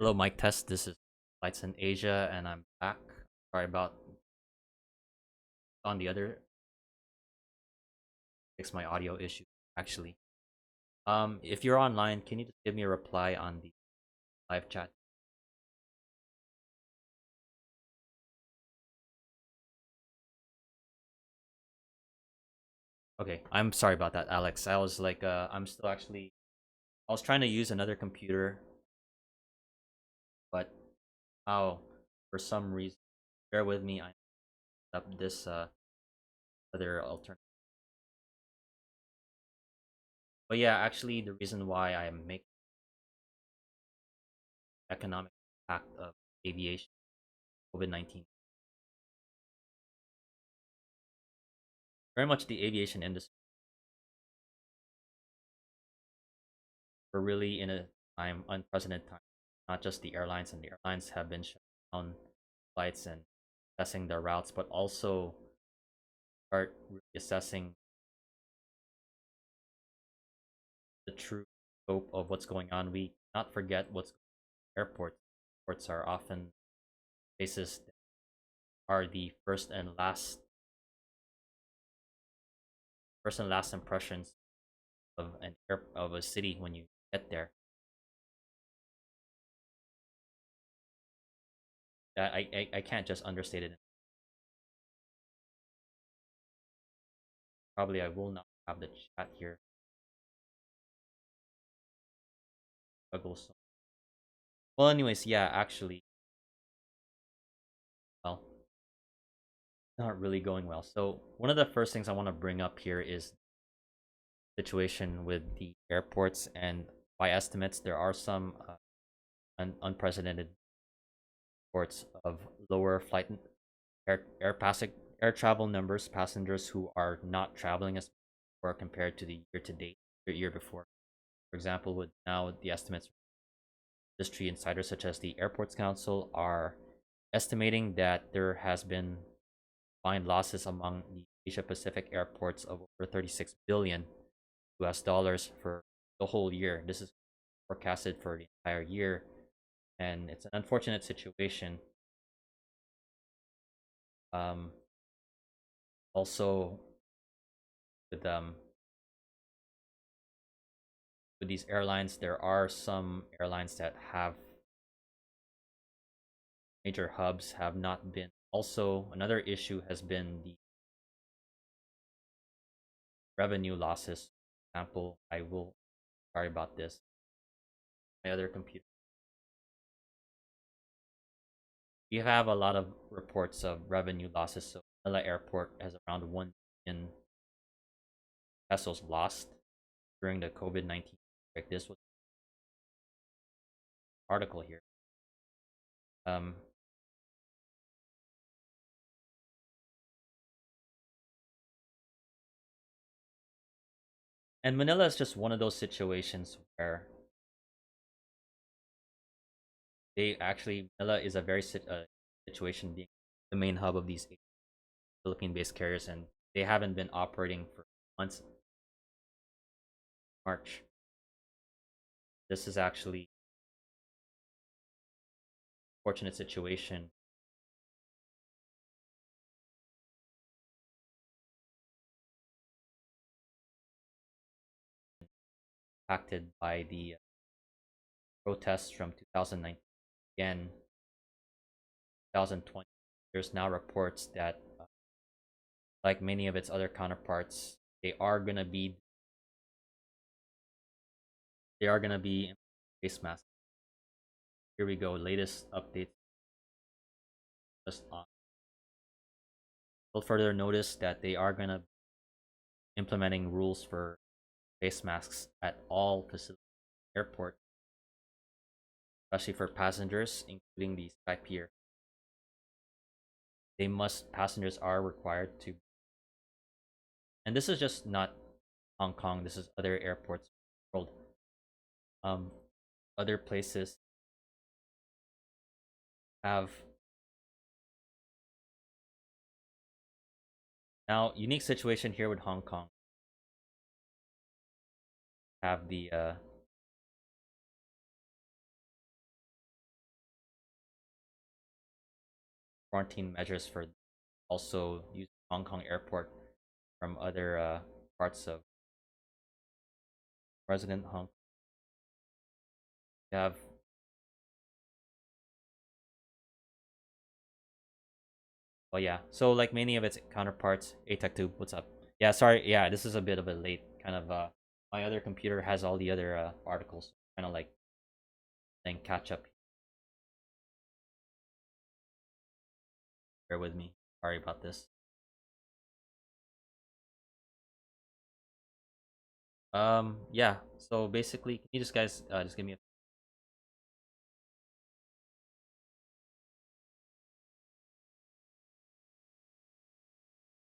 Hello, mic test. This is Lights in Asia, and I'm back. Sorry about on the other fix my audio issue. Actually, if you're online, can you just give me a reply on the live chat? Okay, I'm sorry about that, Alex. I was like, I'm still actually, I was trying to use another computer, but for some reason, bear with me. I set up this other alternative. But yeah, actually, the reason why I make economic impact of aviation COVID-19 very much the aviation industry. We're really in a unprecedented time. Not just the airlines, and the airlines have been shut down flights and assessing their routes, but also start assessing the true scope of what's going on. We cannot forget what's going on at airports. Airports are often places that are the first and last impressions of of a city when you get there. I can't just understate it. Probably I will not have the chat here. Well, anyways, yeah, actually, well, not really going well. So one of the first things I want to bring up here is situation with the airports, and by estimates, there are some unprecedented reports of lower flight air travel numbers, passengers who are not traveling as before compared to the year to date, the year before. For example, with now the estimates industry insiders such as the Airports Council are estimating that there has been combined losses among the Asia Pacific airports of over 36 billion US dollars for the whole year. This is forecasted for the entire year, and it's an unfortunate situation. Um, Also, with with these airlines, there are some airlines that have major hubs have not been. Also, another issue has been the revenue losses. For example, I will sorry about this. My other computer. We have a lot of reports of revenue losses. So Manila Airport has around 1 billion pesos lost during the COVID-19 outbreak. This was an article here. Um, and Manila is just one of those situations where Manila is a very situation being the main hub of these Philippine-based carriers, and they haven't been operating for months. March. This is actually a fortunate situation. Impacted by the protests from 2019 again 2020. There's now reports that like many of its other counterparts, they are gonna be face masks. Here we go, latest updates just on. We'll further notice that they are gonna be implementing rules for face masks at all facilities, airport, especially for passengers, including the Sky Pier. Passengers are required to, and this is just not Hong Kong. This is other airports in the world. Other places have now unique situation here with Hong Kong. Have the quarantine measures for also using Hong Kong airport from other parts of President Hong. You have well, yeah. So like many of its counterparts, ATEC 2, what's up? Yeah, sorry. Yeah, this is a bit of a late kind of. My other computer has all the other articles, kind of like playing catch up. Bear with me. Sorry about this. Yeah. So basically, can you just guys just give me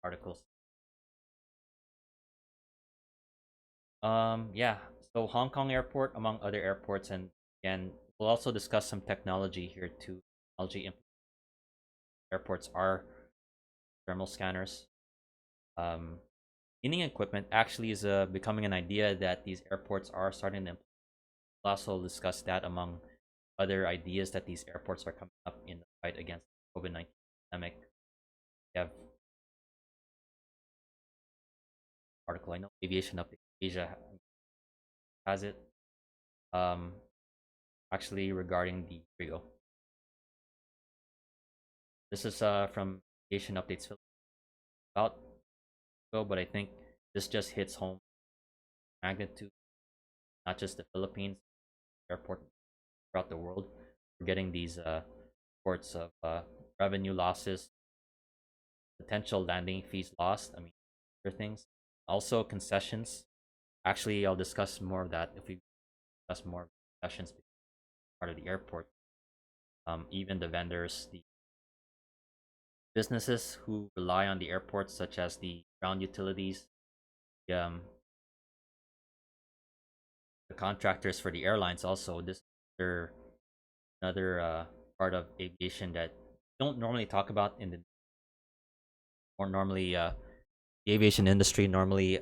articles? Yeah. So Hong Kong Airport, among other airports, and again, we'll also discuss some technology here too. Technology airports are thermal scanners. Um, Cleaning equipment actually is becoming an idea that these airports are starting to. We'll also discuss that among other ideas that these airports are coming up in the fight against the COVID-19 pandemic. We have article. I know Aviation Update Asia has it. Um, Actually regarding the here we go. This is from Aviation Updates about ago, but I think this just hits home magnitude, not just the Philippines, airport throughout the world. We're getting these reports of revenue losses, potential landing fees lost. I mean, other things. Also concessions. Actually, I'll discuss more of that if we discuss more concessions part of the airport. Even the vendors, the businesses who rely on the airport, such as the ground utilities, um, the contractors for the airlines. Also, this is another part of aviation that don't normally talk about in the more normally the aviation industry normally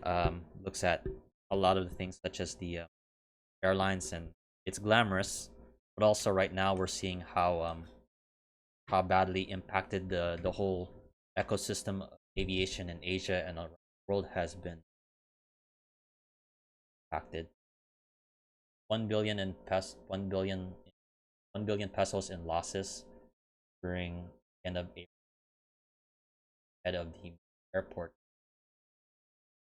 looks at a lot of the things such as the airlines, and it's glamorous, but also right now we're seeing how badly impacted the whole ecosystem of aviation in Asia and around the world has been impacted. 1 billion in 1 billion pesos in losses during end of April, head of the airport.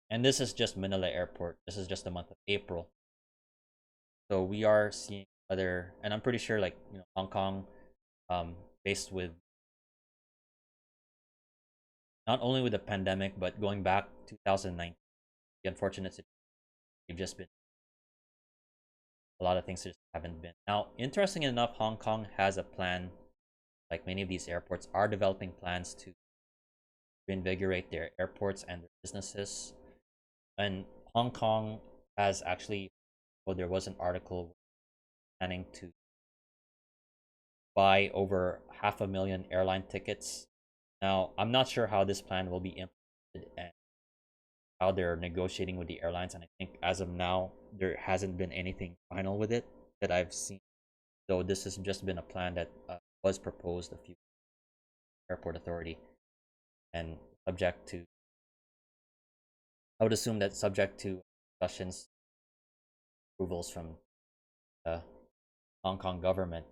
And this is just Manila Airport. This is just the month of April. So we are seeing other, and I'm pretty sure like Hong Kong, faced with not only with the pandemic but going back 2019, the unfortunate situation, they've just been a lot of things just haven't been. Now, interesting enough, Hong Kong has a plan. Like many of these airports are developing plans to reinvigorate their airports and their businesses. And Hong Kong has actually, well, there was an article planning to buy over 500,000 airline tickets. Now, I'm not sure how this plan will be implemented and how they're negotiating with the airlines. And I think as of now, there hasn't been anything final with it that I've seen. So this has just been a plan that was proposed a few airport authority and subject to. I would assume that subject to discussions, approvals from the Hong Kong government,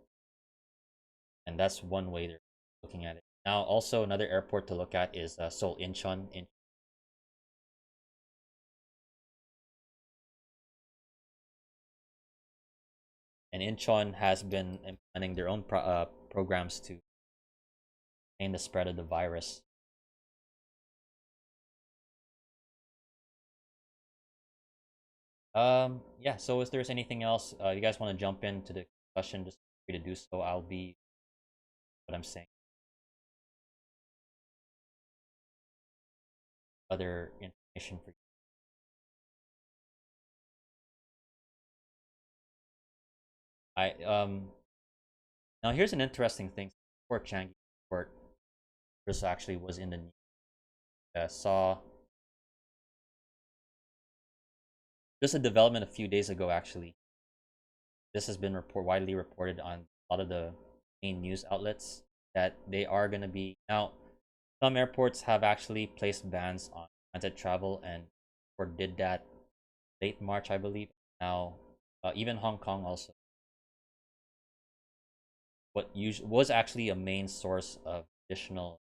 and that's one way they're looking at it. Now, also another airport to look at is Seoul Incheon. And Incheon has been implementing their own programs to contain the spread of the virus. Yeah. So, if there's anything else you guys want to jump into the discussion, just feel free to do so. I'll be what I'm saying. Other information for you. I Now here's an interesting thing. Port Changi Port. This actually was in the news. Saw just a development a few days ago. Actually, this has been widely reported on a lot of the main news outlets that they are going to be now. Some airports have actually placed bans on transit travel, and or did that late March, I believe. Now, even Hong Kong also, was actually a main source of additional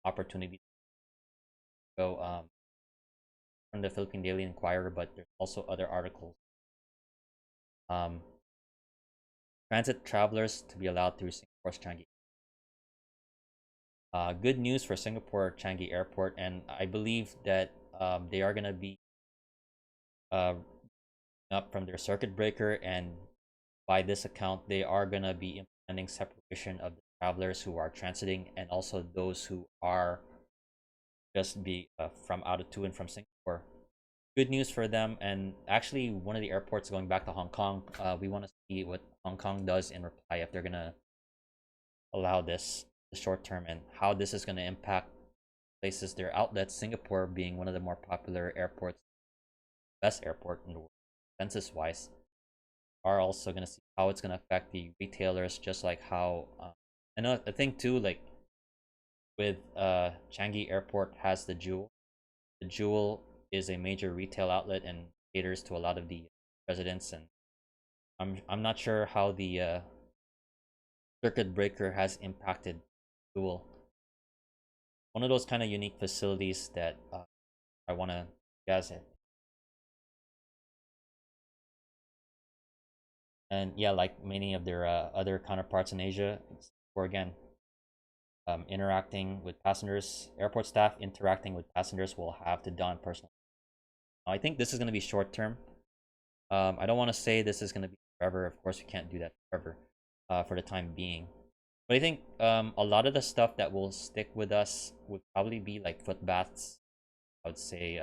opportunity. So, from the Philippine Daily Inquirer, but there's also other articles. Um, Transit travelers to be allowed through Singapore's Changi. Good news for Singapore Changi Airport, and I believe that they are gonna be uh, up from their circuit breaker, and by this account, they are gonna be implementing separation of the travelers who are transiting and also those who are just be from out of to and from Singapore. Good news for them, and actually, one of the airports going back to Hong Kong. We want to see what Hong Kong does in reply if they're gonna allow this the short term and how this is gonna impact places their outlets. Singapore being one of the more popular airports, best airport in the world, census wise, are also gonna see how it's gonna affect the retailers, just like how I know I think too like with Changi Airport has the Jewel. The Jewel is a major retail outlet and caters to a lot of the residents, and I'm not sure how the circuit breaker has impacted Jewel. One of those kind of unique facilities that I want to guys it. And yeah, like many of their other counterparts in Asia, or again, interacting with passengers, airport staff interacting with passengers will have to don personal. I think this is going to be short term. I don't want to say this is going to be forever. Of course, we can't do that forever for the time being. But I think a lot of the stuff that will stick with us would probably be like foot baths. I would say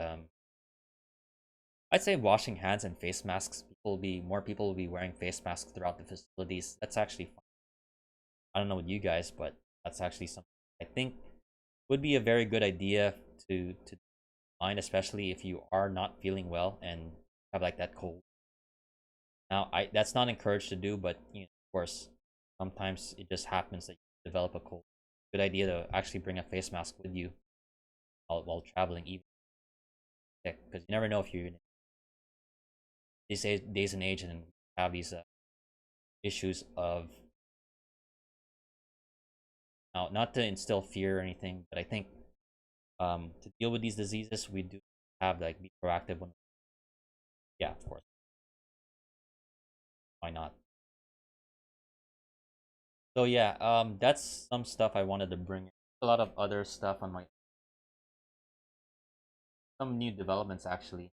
washing hands and face masks. More people will be wearing face masks throughout the facilities. That's actually fun. I don't know with you guys, but that's actually something I think would be a very good idea to mind, especially if you are not feeling well and have like that cold. Now, I that's not encouraged to do, but of course, sometimes it just happens that you develop a cold. Good idea to actually bring a face mask with you while traveling, even sick, because you never know if you're in these days and age and have these issues of now, not to instill fear or anything, but I think to deal with these diseases, we do have like be proactive when, yeah, of course, why not? So yeah, that's some stuff I wanted to bring. A lot of other stuff on my some new developments actually.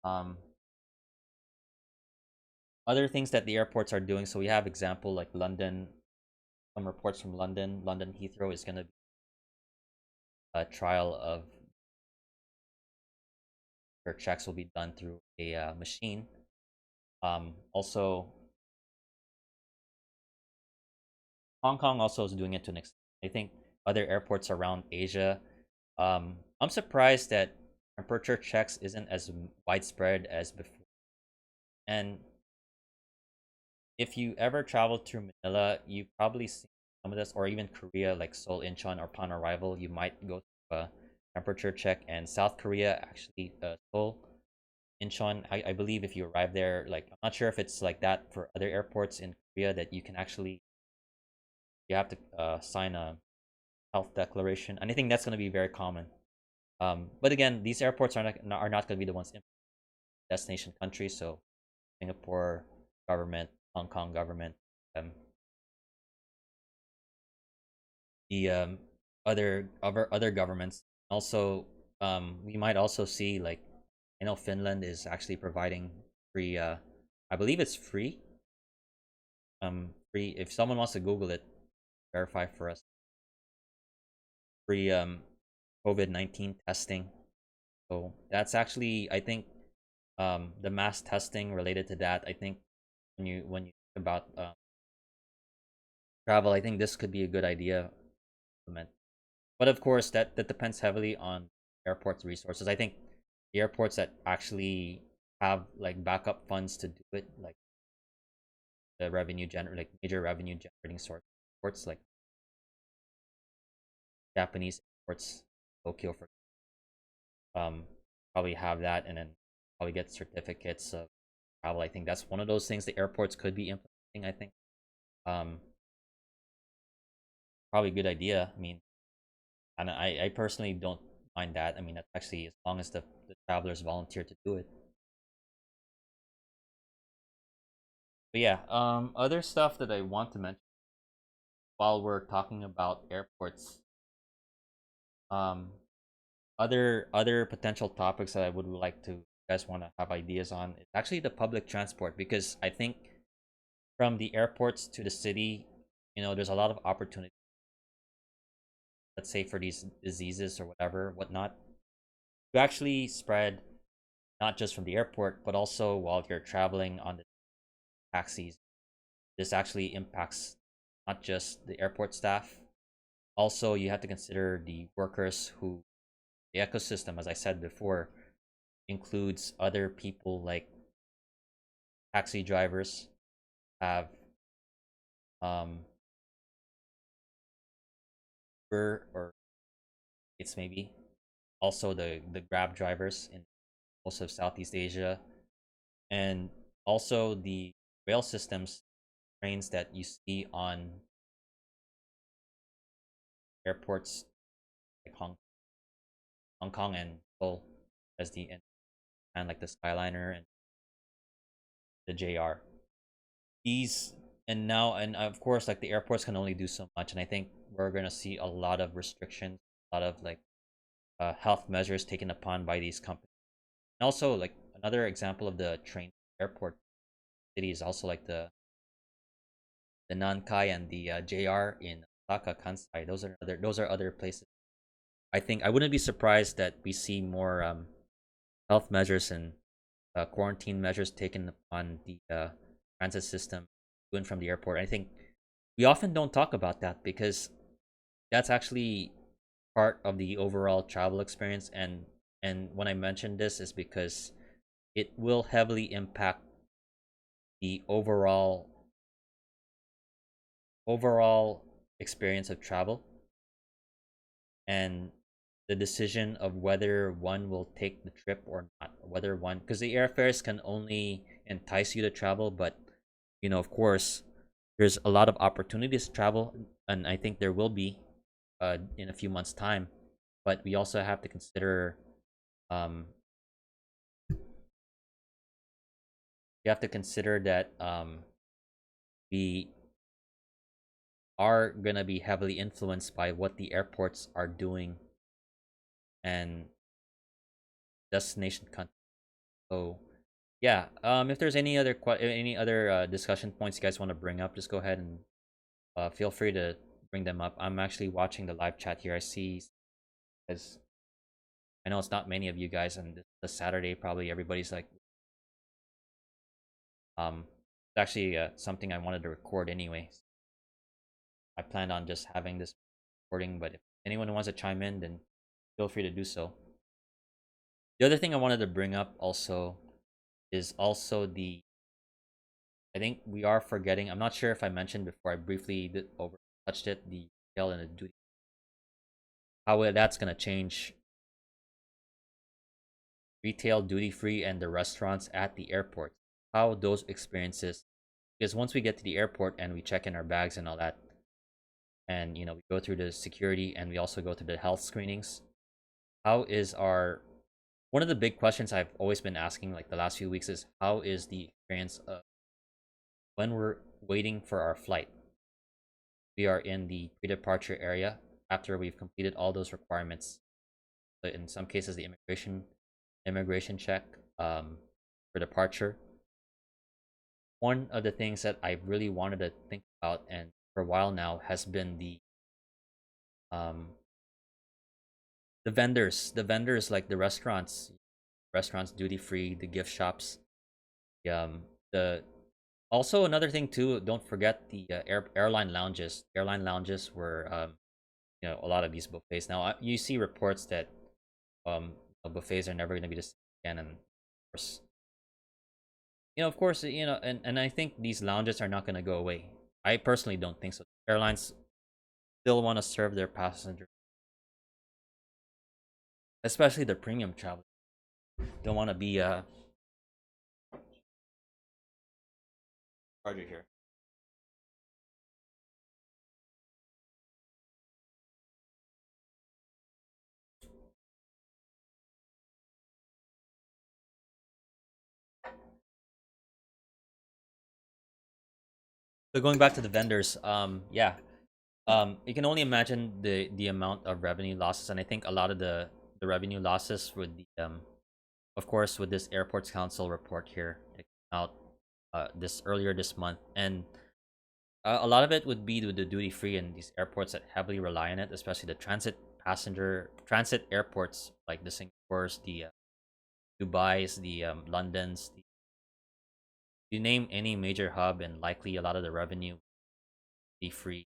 Um, Other things that the airports are doing. So we have example like London. Some reports from London. London Heathrow is gonna be a trial of their checks will be done through a machine. Also, Hong Kong also is doing it to an extent. I think other airports around Asia. I'm surprised that temperature checks isn't as widespread as before. And if you ever travel through Manila, you probably see some of this, or even Korea, like Seoul, Incheon, or upon arrival, you might go through a temperature check. And South Korea, actually, Seoul, Incheon, I believe if you arrive there, like I'm not sure if it's like that for other airports in Korea that you can actually you have to sign a health declaration, and I think that's going to be very common. But again, these airports are not going to be the ones in destination countries. So Singapore government, Hong Kong government, um, the other governments. Also, we might also see like I know Finland is actually providing free. I believe it's free. Free. If someone wants to Google it, verify for us. Free COVID-19 testing. So that's actually I think the mass testing related to that. I think when you think about travel, I think this could be a good idea. But of course, that depends heavily on airports' resources. I think the airports that actually have like backup funds to do it, like the revenue generate, like major revenue generating source airports, like Japanese airports, Tokyo for um probably have that, and then probably get certificates of travel. I think that's one of those things the airports could be implementing. I think um probably a good idea. I mean, and I personally don't mind that. I mean, that's actually as long as the travelers volunteer to do it. But yeah, other stuff that I want to mention while we're talking about airports, um, other potential topics that I would like to, you guys want to have ideas on is actually the public transport, because I think from the airports to the city, there's a lot of opportunity. Let's say for these diseases or whatever, whatnot, to actually spread not just from the airport, but also while you're traveling on the taxis. This actually impacts not just the airport staff. Also, you have to consider the workers who the ecosystem, as I said before, includes other people like taxi drivers, have um Uber, or it's maybe also the Grab drivers in most of Southeast Asia, and also the rail systems, trains that you see on airports like Hong Kong and Seoul, as the and like the Skyliner and the JR. These and now and of course, like, the airports can only do so much, and I think we're gonna see a lot of restrictions, a lot of like health measures taken upon by these companies. And also, like, another example of the train airport city is also like the Nankai and the JR in Osaka, Kansai. Those are other places. I think I wouldn't be surprised that we see more health measures and quarantine measures taken on the transit system to and from the airport. I think we often don't talk about that because that's actually part of the overall travel experience. And when I mention this is because it will heavily impact the overall experience of travel, and the decision of whether one will take the trip or not, whether one, because the airfares can only entice you to travel, but of course, there's a lot of opportunities to travel, and I think there will be in a few months' time. But we also have to consider, um, that we are gonna be heavily influenced by what the airports are doing and destination country. So yeah, if there's any other discussion points you guys want to bring up, just go ahead and feel free to bring them up. I'm actually watching the live chat here. I see, as I know it's not many of you guys, and the Saturday probably everybody's like, it's actually something I wanted to record anyway. I planned on just having this recording, but if anyone wants to chime in, then feel free to do so. The other thing I wanted to bring up also is also the I think we are forgetting. I'm not sure if I mentioned before. I briefly touched it. The retail and the duty, how that's gonna change retail, duty free, and the restaurants at the airport. How those experiences, because once we get to the airport and we check in our bags and all that, and we go through the security and we also go through the health screenings. How is our One of the big questions I've always been asking, like, the last few weeks, is how is the experience of when we're waiting for our flight? We are in the pre-departure area after we've completed all those requirements. But in some cases, the immigration check for departure. One of the things that I really wanted to think about, and for a while now, has been um, the vendors, like the restaurants, duty free, the gift shops. The Also, another thing too, don't forget the airline lounges. Airline lounges were a lot of these buffets. Now, you see reports that um buffets are never going to be the same again, and of course, and I think these lounges are not going to go away. I personally don't think so. Airlines still want to serve their passengers especially the premium travel. Don't want to be a charger here. So going back to the vendors, yeah, you can only imagine the amount of revenue losses, and I think a lot of the revenue losses would be of course, with this airports council report here that came out this earlier this month, and a lot of it would be with the duty free and these airports that heavily rely on it, especially the transit airports like the Singapores, the Dubai's, the London's. You name any major hub, and likely a lot of the revenue be free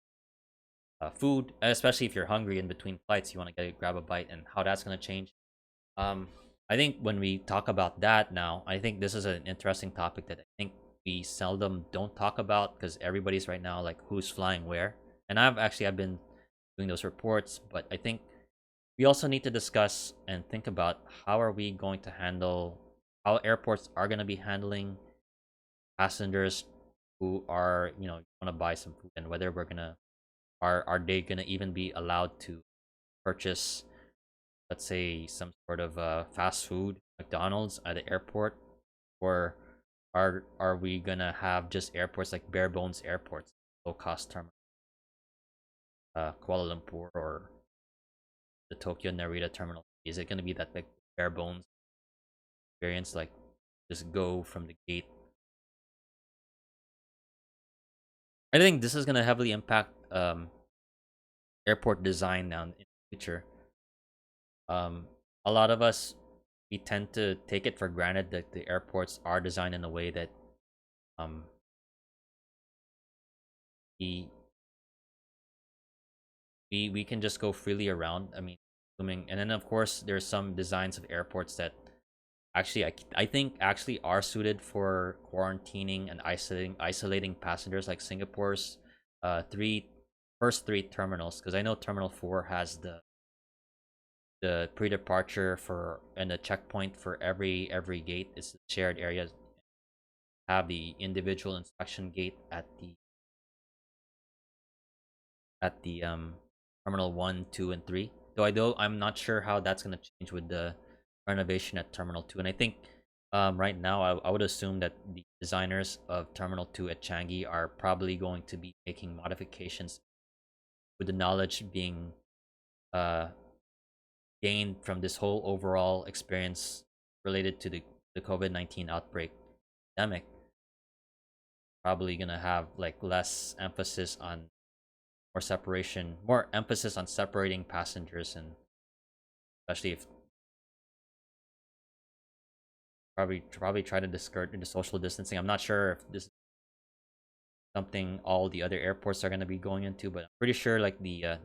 food, especially if you're hungry in between flights, you want to grab a bite, and how that's going to change. Um, I think when we talk about that now, I think this is an interesting topic that I think we seldom don't talk about because everybody's right now like who's flying where. And I've been doing those reports, but I think we also need to discuss and think about how are we going to handle how airports are going to be handling passengers who are want to buy some food, and whether we're gonna are they gonna even be allowed to purchase, let's say, some sort of fast food, McDonald's at the airport, or are we gonna have just airports like bare bones airports, low cost terminal, Kuala Lumpur or the Tokyo Narita terminal? Is it gonna be that like bare bones experience, like just go from the gate? I think this is gonna heavily impact airport design now in the future. Um, a lot of us, we tend to take it for granted that the airports are designed in a way that um we we can just go freely around. I mean, assuming, and then of course there's some designs of airports that actually I think actually are suited for quarantining and isolating passengers, like Singapore's three first three terminals, because I know Terminal 4 has the pre-departure for and the checkpoint for every gate. It's shared areas, have the individual inspection gate at the terminal 1, 2, and 3. Though I'm not sure how that's going to change with the renovation at terminal 2. And I think right now I would assume that the designers of terminal 2 at Changi are probably going to be making modifications with the knowledge being uh, gained from this whole overall experience related to the COVID-19 outbreak pandemic. Probably gonna have like less emphasis on more emphasis on separating passengers, and especially if probably try to discourage the social distancing. I'm not sure if this is something all the other airports are gonna be going into, but I'm pretty sure like the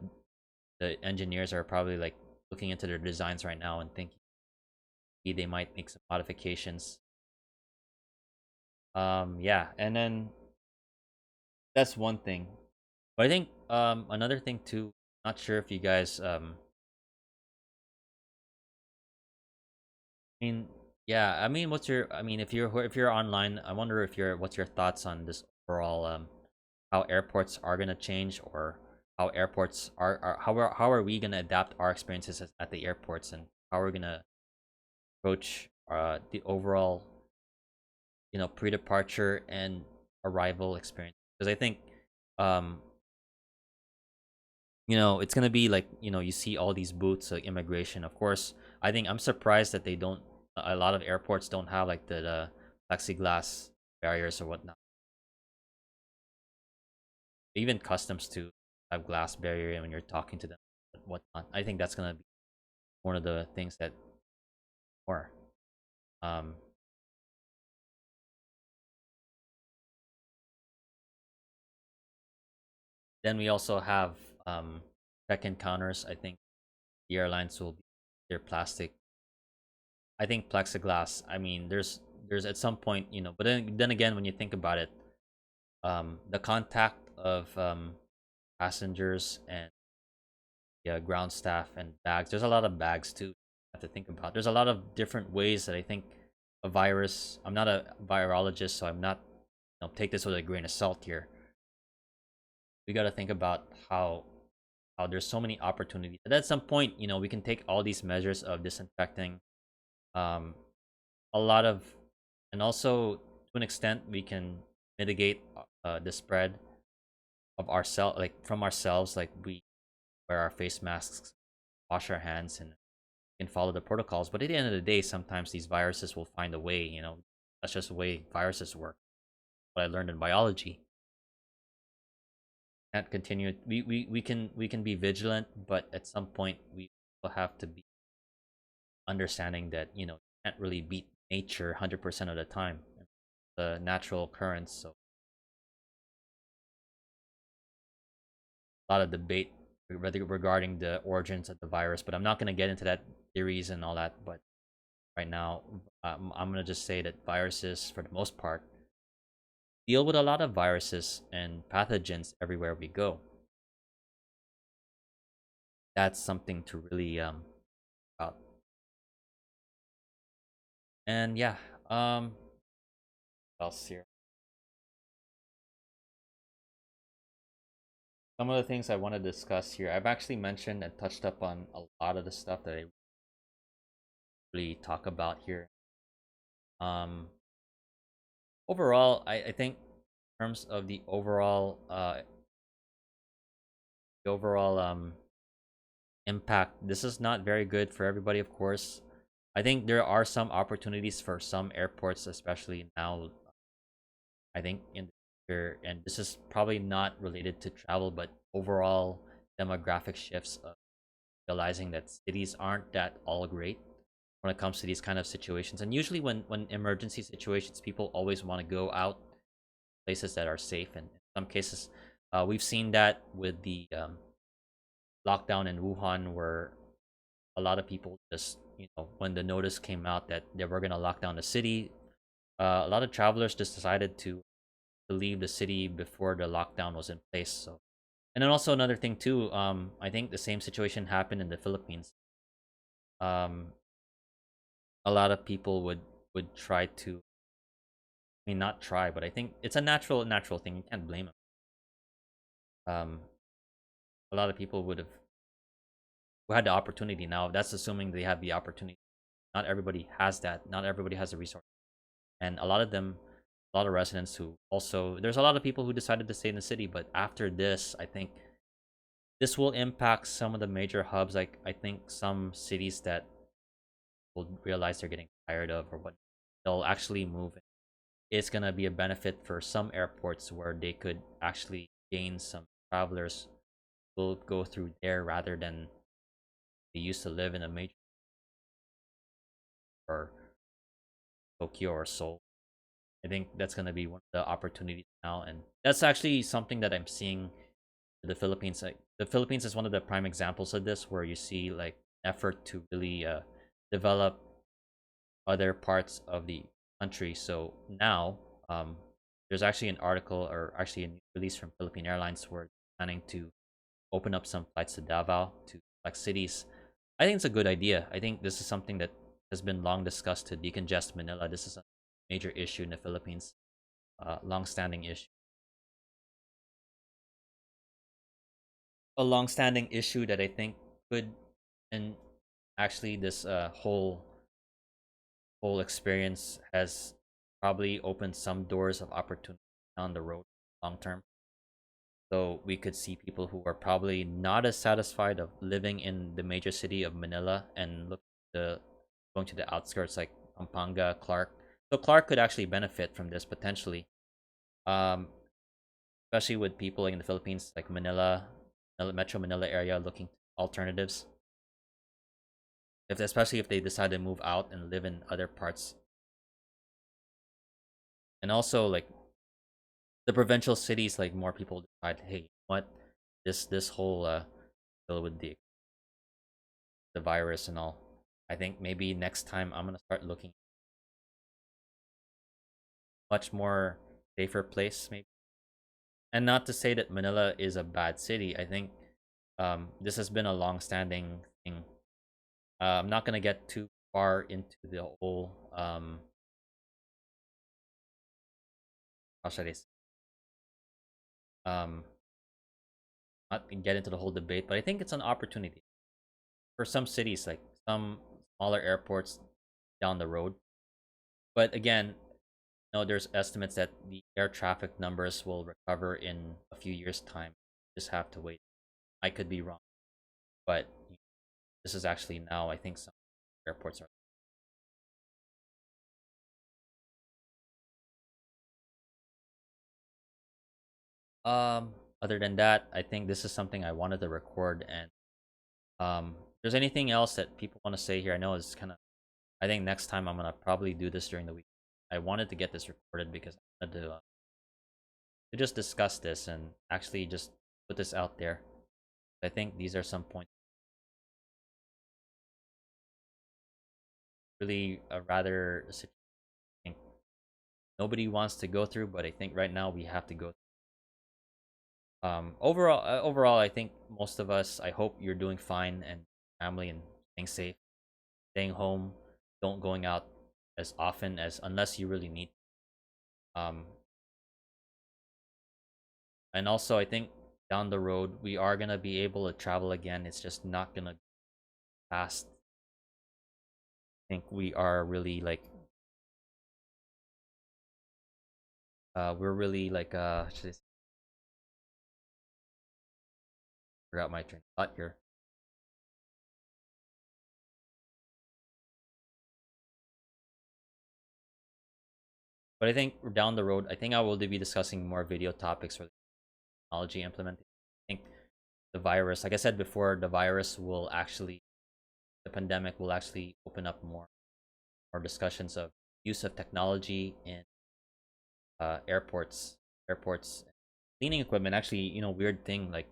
engineers are probably like looking into their designs right now and thinking maybe they might make some modifications. Yeah, and then that's one thing. But I think another thing too, not sure if you guys I mean, yeah, I mean, if you're online, I wonder if you're what's your thoughts on this overall how airports are gonna change, or how airports how are we gonna adapt our experiences at the airports, and how we're gonna approach the overall pre-departure and arrival experience, because I think um it's gonna be like you see all these booths like immigration. Of course, I think I'm surprised that they don't. A lot of airports don't have like the plexiglass barriers or whatnot. Even customs to have glass barrier when you're talking to them and whatnot. I think that's gonna be one of the things that more. Um, then we also have check-in counters. I think the airlines will be their plastic. I think plexiglass. I mean, there's at some point, but then again, when you think about it, the contact of passengers and, yeah, ground staff and bags. There's a lot of bags too to think about. There's a lot of different ways that I think a virus. I'm not a virologist, so I'm not. Take this with a grain of salt here. We got to think about how there's so many opportunities. And at some point, we can take all these measures of disinfecting, um, a lot of, and also to an extent, we can mitigate the spread of ourselves, like from ourselves, like we wear our face masks, wash our hands, and can follow the protocols. But at the end of the day, sometimes these viruses will find a way. That's just the way viruses work. What I learned in biology. Can't continue. We can be vigilant, but at some point we will have to be understanding that you can't really beat nature 100% of the time. The natural occurrence. So a lot of debate regarding the origins of the virus, but I'm not going to get into that theories and all that. But right now, I'm going to just say that viruses, for the most part, deal with a lot of viruses and pathogens everywhere we go. That's something to really about. And yeah, what else here? Some of the things I want to discuss here, I've actually mentioned and touched up on a lot of the stuff that I really talk about here. Um, Overall, I think in terms of the overall impact, this is not very good for everybody, of course. I think there are some opportunities for some airports, especially now. I think in the future, and this is probably not related to travel, but overall demographic shifts of realizing that cities aren't that all great when it comes to these kind of situations. And usually, when emergency situations, people always want to go out places that are safe. And in some cases, we've seen that with the lockdown in Wuhan, where a lot of people just, when the notice came out that they were going to lock down the city, a lot of travelers just decided to leave the city before the lockdown was in place. So, and then also another thing too, I think the same situation happened in the Philippines. Um, a lot of people would try to, I mean, not try, but I think it's a natural thing. You can't blame them. Um, a lot of people would have who had the opportunity. Now that's assuming they have the opportunity. Not everybody has that. Not everybody has the resource. And a lot of residents who also, there's a lot of people who decided to stay in the city. But after this, I think this will impact some of the major hubs. Like I think some cities that will realize they're getting tired of or what, they'll actually move. It's gonna be a benefit for some airports where they could actually gain some travelers will go through there rather than they used to live in a major or Tokyo or Seoul. I think that's gonna be one of the opportunities now, and that's actually something that I'm seeing in the Philippines. Like the Philippines is one of the prime examples of this, where you see like effort to really develop other parts of the country. So now, um, there's actually an article or actually a news release from Philippine Airlines where they're planning to open up some flights to Davao to like cities. I think it's a good idea. I think this is something that has been long discussed to decongest Manila. This is a major issue in the Philippines, long-standing issue. A long-standing issue that I think could, and actually this whole experience has probably opened some doors of opportunity down the road long term. So we could see people who are probably not as satisfied of living in the major city of Manila and look the going to the outskirts like Pampanga, Clark. So Clark could actually benefit from this potentially, um, especially with people in the Philippines like Metro Manila area looking alternatives. If especially if they decide to move out and live in other parts, and also like the provincial cities, like more people decide, hey, what this whole deal with the virus and all. I think maybe next time I'm gonna start looking much more safer place, maybe. And not to say that Manila is a bad city. I think this has been a long-standing thing I'm not gonna get too far into the whole how should I say, um not get into the whole debate, but I think it's an opportunity for some cities, like some smaller airports down the road. But again, there's estimates that the air traffic numbers will recover in a few years' time. Just have to wait. I could be wrong, but this is actually now. I think some airports are. Other than that, I think this is something I wanted to record. And if there's anything else that people want to say here, I know it's kind of. I think next time I'm gonna probably do this during the week. I wanted to get this recorded because I wanted to just discuss this and actually just put this out there. I think these are some points really a rather situation I think nobody wants to go through, but I think right now we have to go. Overall, I think most of us. I hope you're doing fine and family and staying safe, staying home, don't going out as often as unless you really need. Um, and also I think down the road we are gonna be able to travel again. It's just not gonna be fast. I think we are really like we're really like should I forgot my train of thought here. But I think down the road, I think I will be discussing more video topics for technology implementation. I think the virus, like I said before, the virus will actually, the pandemic will actually open up more discussions of use of technology in airports, cleaning equipment. Actually, weird thing like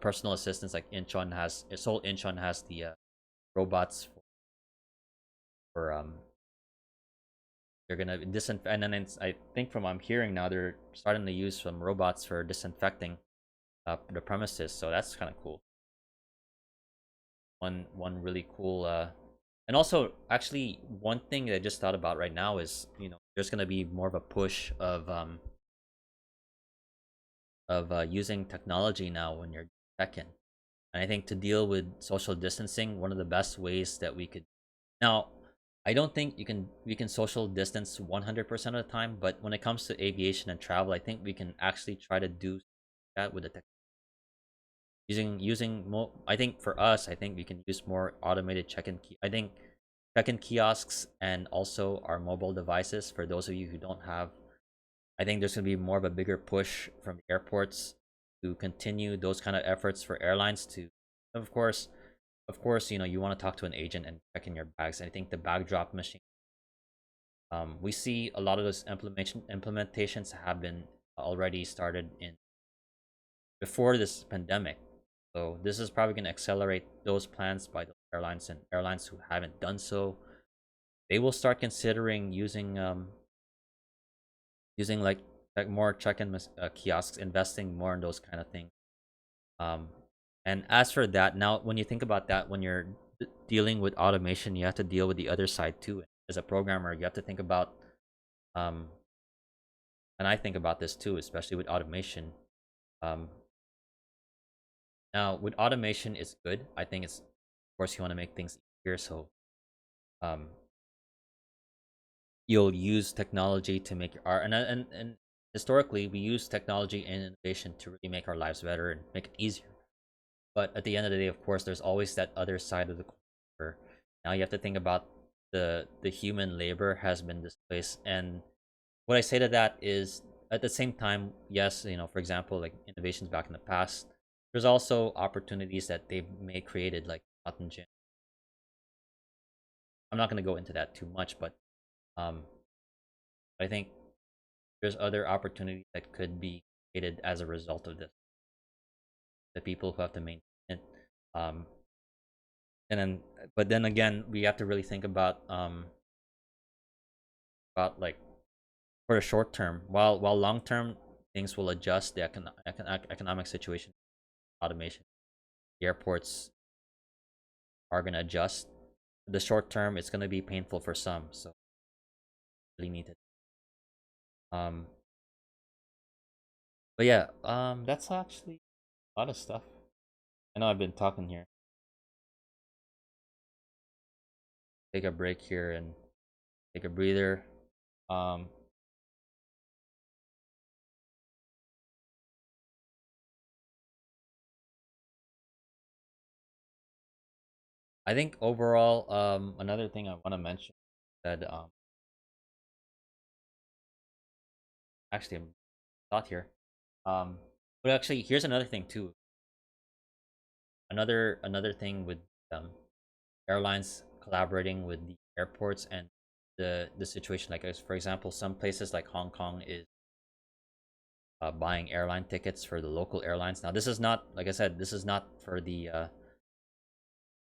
personal assistants like Seoul Incheon has the robots for they're gonna disinfect, and then I think from what I'm hearing now they're starting to use some robots for disinfecting the premises. So that's kind of cool. One really cool and also actually one thing that I just thought about right now is there's gonna be more of a push of using technology now when you're checking. And I think to deal with social distancing, one of the best ways that we could now, I don't think we can social distance 100% of the time, but when it comes to aviation and travel, I think we can actually try to do that with the tech using more. I think for us, I think we can use more automated check-in key. I think check-in kiosks and also our mobile devices for those of you who don't have. I think there's going to be more of a bigger push from airports to continue those kind of efforts for airlines to, of course, you want to talk to an agent and check in your bags. I think the bag drop machine. We see a lot of those implementations have been already started in before this pandemic. So this is probably going to accelerate those plans by the airlines, and airlines who haven't done so, they will start considering using like more check-in kiosks, investing more in those kind of things. Um, and as for that, now when you think about that, when you're dealing with automation, you have to deal with the other side too. As a programmer, you have to think about, um, and I think about this too, especially with automation. Um, Now with automation, it's good. I think it's, of course, you want to make things easier, so um, you'll use technology to make your art, and historically, we use technology and innovation to really make our lives better and make it easier. But at the end of the day, of course, there's always that other side of the coin where now you have to think about the human labor has been displaced. And what I say to that is, at the same time, yes, for example, like innovations back in the past, there's also opportunities that they've made created, like cotton gin. I'm not going to go into that too much, but um, I think there's other opportunities that could be created as a result of this. The people who have to maintain it, um, and then, but then again, we have to really think about like for the short term, while long term things will adjust. The economic situation, automation, the airports. are gonna adjust. The short term, it's gonna be painful for some, so really need it. Um, but yeah, that's actually a lot of stuff. I know I've been talking here. Take a break here and take a breather. Um, I think overall, another thing I want to mention that actually I'm thought here. Um, but actually, here's another thing too. Another thing with um airlines collaborating with the airports and the situation, like as for example, some places like Hong Kong is buying airline tickets for the local airlines. Now, this is not, like I said, this is not for the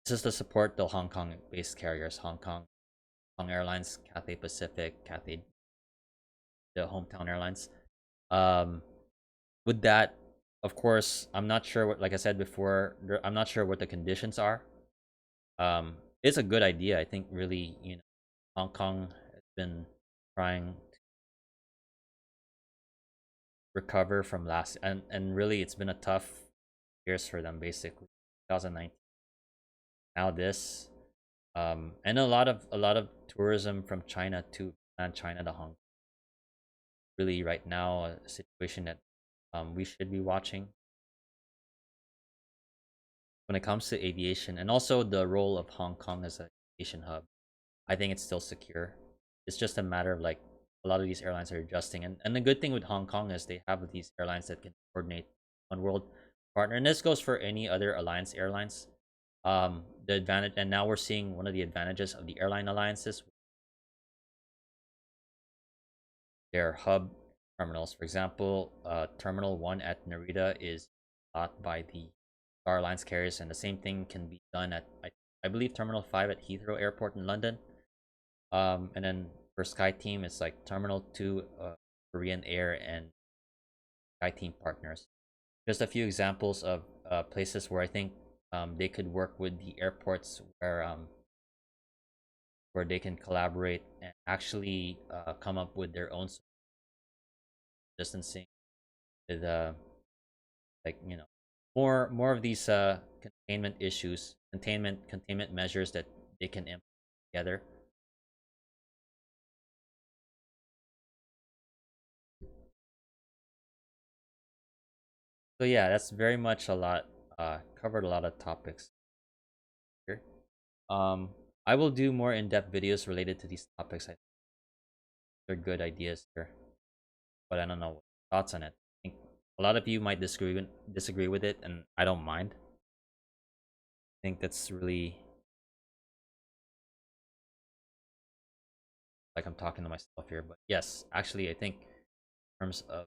this is to support the Hong Kong based carriers, Hong Airlines, Cathay Pacific, Cathay, the hometown airlines. Um, with that, of course, I'm not sure what, like I said before, I'm not sure what the conditions are. It's a good idea. I think really, Hong Kong has been trying to recover from last, and really, it's been a tough years for them. Basically, 2019. Now this, and a lot of tourism from China to China to Hong Kong. Really, right now, a situation that we should be watching when it comes to aviation, and also the role of Hong Kong as an aviation hub. I think it's still secure. It's just a matter of like a lot of these airlines are adjusting, and the good thing with Hong Kong is they have these airlines that can coordinate one world partner, and this goes for any other alliance airlines. The advantage, and now we're seeing one of the advantages of the airline alliances, their hub terminals. For example, Terminal 1 at Narita is bought by the Star Alliance carriers, and the same thing can be done at, I believe, Terminal 5 at Heathrow Airport in London. And then for Sky Team, it's like Terminal 2, Korean Air, and Sky Team partners. Just a few examples of places where I think they could work with the airports where they can collaborate and actually come up with their own distancing with like more of these containment issues, containment measures that they can implement together. So yeah, that's very much a lot. Covered a lot of topics here. Um, I will do more in-depth videos related to these topics. I think they're good ideas here, but I don't know thoughts on it. I think a lot of you might disagree with it, and I don't mind. I think that's really like I'm talking to myself here, but yes, actually, I think in terms of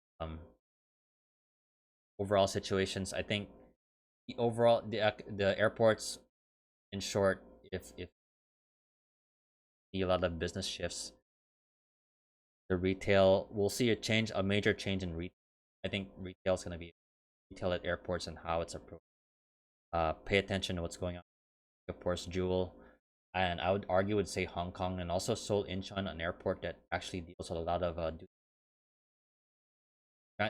overall situations, I think the airports, in short, if see a lot of business shifts, the retail we'll see a major change in retail. I think retail is going to be retail at airports and how it's approached. Pay attention to what's going on. Of course, Jewel, and I would argue would say Hong Kong, and also Seoul Incheon, an airport that actually deals with a lot of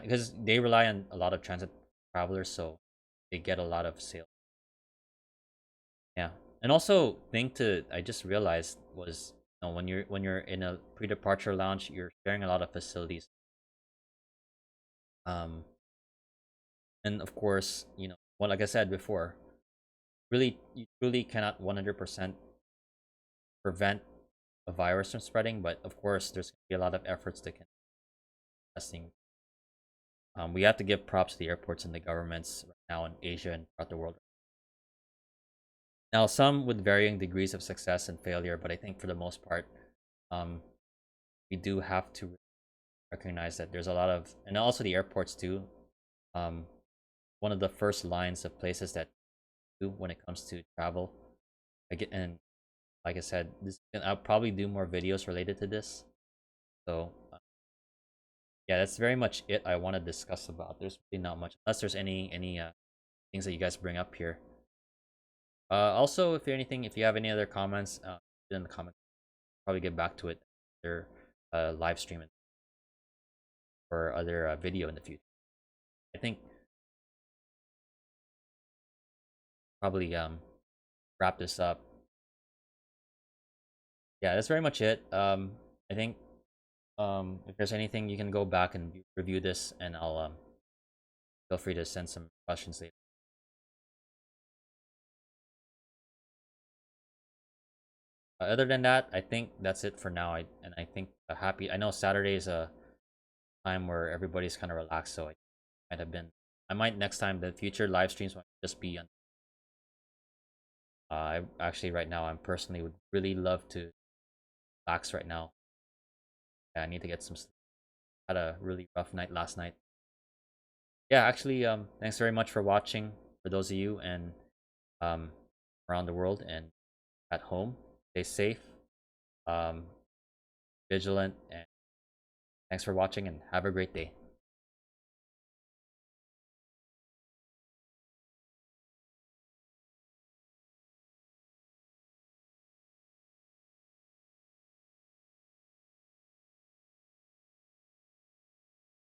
because they rely on a lot of transit travelers, so they get a lot of sales. Yeah, and also thing to I just realized was, when you're in a pre-departure lounge, you're sharing a lot of facilities. Um, and of course, well, like I said before, really you really cannot 100% prevent a virus from spreading, but of course, there's gonna be a lot of efforts to testing. We have to give props to the airports and the governments right now in Asia and throughout the world. Now, some with varying degrees of success and failure, but I think for the most part, um, we do have to recognize that there's a lot of, and also the airports too. Um, One of the first lines of places that do when it comes to travel. And like I said, I'll probably do more videos related to this. So yeah, that's very much it I want to discuss about. There's really not much, unless there's any things that you guys bring up here. Also, if you have any other comments, in the comments, probably get back to it. Their live stream or other video in the future. I think probably wrap this up. Yeah, that's very much it. I think if there's anything, you can go back and review this, and I'll feel free to send some questions later. Other than that, I think that's it for now. I think happy. I know Saturday is a time where everybody's kind of relaxed, so I might have been. I might next time the future live streams might just be on. I actually right now I'm personally would really love to relax right now. Yeah, I need to get some sleep. Had a really rough night last night. Yeah, actually, thanks very much for watching. For those of you and um around the world and at home, stay safe, um, vigilant, and thanks for watching and have a great day.